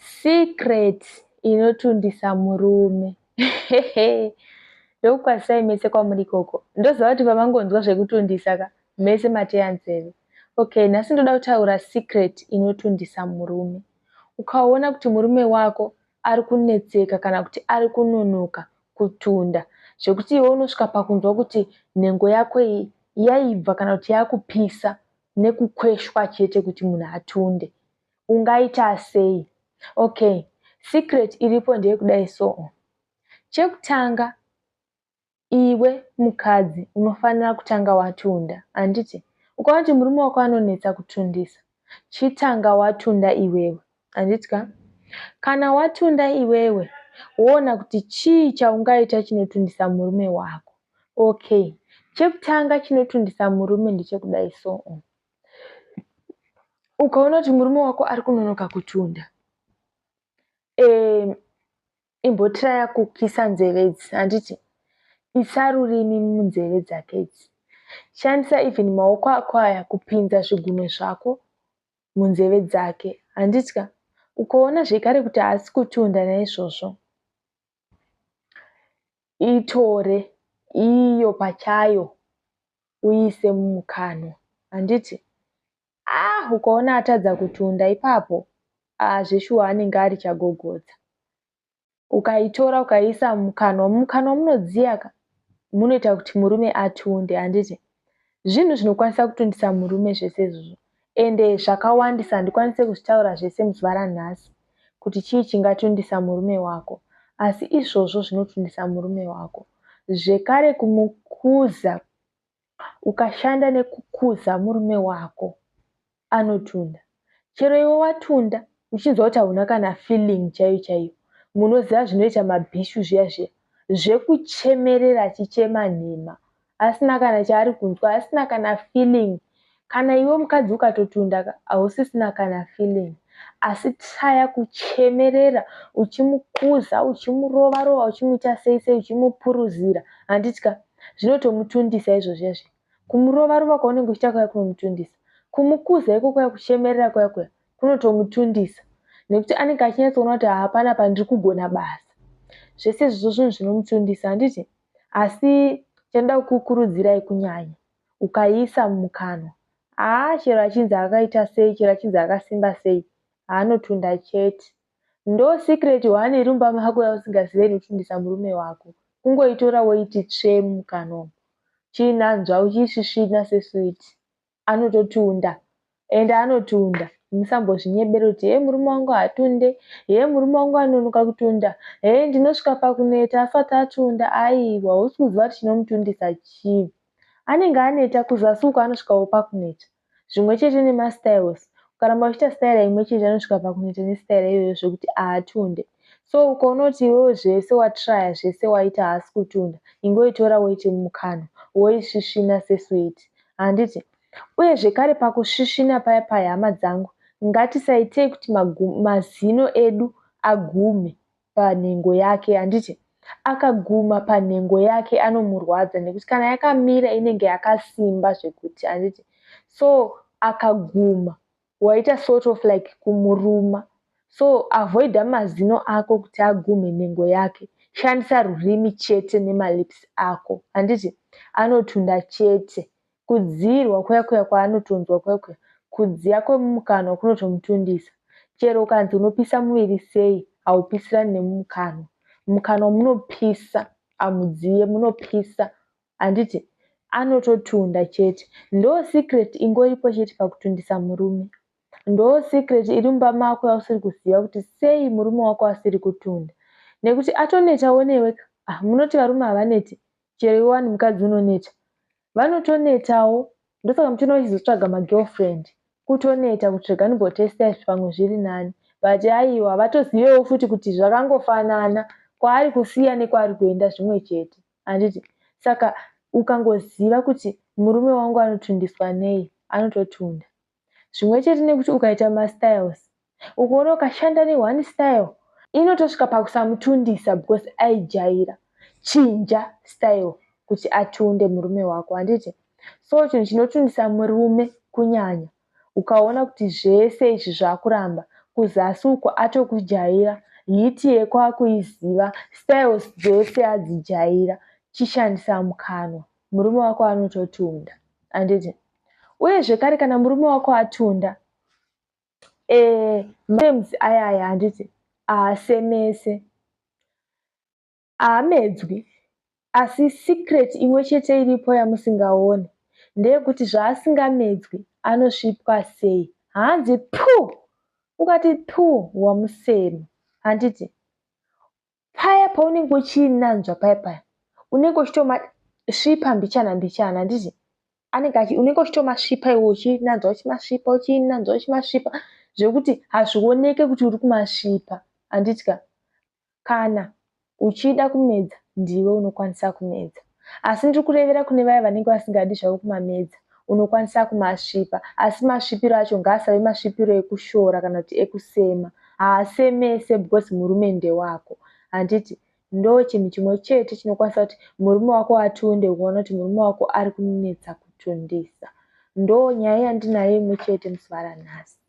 Secret inotundisa murume. Ndokukwasai mese kwamuri ikoko. Ndoziva kuti pamangonzwa zvekutundisa ka mese mateya nzeve. Okay, nhasi ndoda kutaura secret inotundisa murume. Ukaona kuti murume wako ari kunetseka kana kuti ari kunonoka kutunda, zvekuti iwe unosvika pakunzwa kuti nhengo yako iyi yaibva kana kuti yakupisa nekukweshwa chete kuti munhu atunde, ungaita sei? Okay, secret iripo ndeyekudai so. Chekutanga, iwe mukadzi unofanira kutanga watunda. Handiti? Ukaona kuti murume wako anonetsa kutundisa, chitanga watunda iwewe. Handitika? Kana watunda iwewe, woona kuti chii chaungaita chinotundisa murume wako. Okay, chekutanga chinotundisa murume ndechekudai so. Ukaona kuti murume wako ari kunonoka kutunda, imbotiraya kukisa nzeve idzi. Handiti? Isa rurimi munzeve dzake idzi. Shandisa even maoko ako aya kupinza zvigunwe zvako munzeve dzake. Handitika? Ukaona zvekare kuti haasi kutunda naizvozvo, itore iyo pachayo uise mumukanwa. Handiti? Ukaona atadza kutunda ipapo, zveshuwa anenge ari chagogodza. Ukaitora ukaiisa mumukanwa, mumukanwa munodziya ka, munoita kuti murume atunde. Handiti? Zvinhu zvinokwanisa kutundisa murume zvese izvozvo. Ende zvakawandisa, handikwanise kuzvitaura zvese muzuva ranhasi kuti chii chingatundisa murume wako, asi izvozvo zvinotundisa murume wako. Zvekare kumukuza, ukashanda nekukuza murume wako, anotunda. Chero iwe watunda, uchinzwa kuti hauna kana feeling chaiyo chaiyo, munoziva zvinoita mabhishu zviya zviya, zvekuchemerera achichema nhema, asina kana chaari kunzwa, asina kana feeling. Kana iwe mukadzi ukatotunda, hausisina kana feeling, asi tsaya kuchemerera, uchimukuza, uchimurova-rova, uchimuita sei sei, uchimupuruzira. Handitika? Zvinotomutundisa izvozvo. Kumurova-rova kwaunenge uchiita kuya kunomutundisa. Kumukuza iko kuya kuchemerera kuya kuya kunotomutundisa. Nekuti anenge achinyatsoona kuti hapana pandiri kugona basa. Zvese izvozvo zvinhu zvinomutundisa. Handiti? Asi chandida kukukurudzirai kunyanya, ukaiisa mumukanwa, chero achinzi akaita sei, chero achinzi akasimba sei, anotunda chete. Ndo secret one iri mumba mako yausingazive inotundisa murume wako. Kungoitora woiti tsve mumukanwa, chinanzva uchisvisvina seswiti, anototunda. Ende anotunda. Musambozvinyebera kuti murume wangu hatunde, murume wangu anonoka kutunda, ndinosvika pakuneta asati atunda. Aiwa, hausi kuziva kuti chinomutundisa chii. Anenge aneta kuzasi uko anosvikawo pakuneta. Zvimwe chete nemastyles. Ukaramba uchiita style imwe chete anosvika pakuneta nestyle iyoyo zvokuti aatunde. So ukaona kuti iwewe zvese watraya zvese waita haasi kutunda, ingoitora woiti mumukanwa, woisvisvina seswiti. Handiti? Uye zvekare pakusvisvina paya paya, hama dzangu, ngatisaitei kuti mazino edu agume panhengo yake. Handiti? Akaguma panhengo yake anomurwadza, nekuti kana yakamira inenge yakasimba zvekuti. Handiti? So akaguma, waita sort of like kumuruma. So avoida mazino ako kuti agume nhengo yake. Shandisa rurimi chete nemalips ako. Handiti? Anotunda chete. Kudzirwa kuya kuya kwaanotonzwa kuya kuya, kudziya kwemumukanwa kunotomutundisa. Chero ukanzi unopisa muviri sei, haupisirani nemumukanwa. Mumukanwa munopisa, hamudziye, munopisa. Handiti? Anototunda chete. Ndo secret ingoripo chete pakutundisa murume. Ndo secret iri mumba mako yausiri kuziva kuti sei murume wako asiri kutunda. Nekuti atonetawo newe. Munoti varume havaneti, chero iwe wani mukadzi unoneta. Vanotonetawo. Ndosaka muchiona uchizotsvaga magirlfriend, kutoneta kuti rega ndimbotestai pamwe zviri nani. But aiwa, vatozivewo futi kuti zvakangofanana, kwaari kusiya nekwaari kuenda zvimwe chete. Handiti? Saka ukangoziva kuti murume wangu anotundiswa nei, anototunda. Zvimwe chete nekuti ukaita mastyles, ukaona ukashanda ne1 style, inotosvika pakusamutundisa because aijaira. Chinja style kuti atunde murume wako. Handiti? So chinhu chinotundisa murume kunyanya, ukaona kuti zvese izvi zvakuramba, kuzasi uko atokujaira, hiti yekwakuiziva, styles dzose adzijaira, chishandisa mukanwa, murume wako anototunda. Handiti? Uye zvekare kana murume wako atunda, terms ayaya handiti haasemese, haamedzwi, asi secret imwe chete iripo yamusingaoni ndeyekuti zvaasingamedzwi anosvipwa sei. Hanzi pu, ukati pu wamusema. Handiti? Paya paunenge uchinanzva paya unenge uchitomasvipa mbichana mbichana. Handiti? Unenge uchitomasvipa iwe uchinanzva uchimasvipa uchinanzva uchimasvipa zvekuti hazvioneke kuti uri kumasvipa. Handitika? Kana uchida kumedza ndiwe unokwanisa kumedza, asi ndiri kurevera kune vaya vanenge vasingadi zvavo kumamedza. Unokwanisa kumasvipa, asi masvipiro acho ngaasave masvipiro ekushora kana kuti ekusema. Haasemese because murume ndewako. Handiti? Ndo chinhu chimwe chete chinokwanisa kuti murume wako atunde ukaona kuti murume wako ari kunetsa kutundisa. Ndo nyaya yandinayo imwe chete musi varanhasi.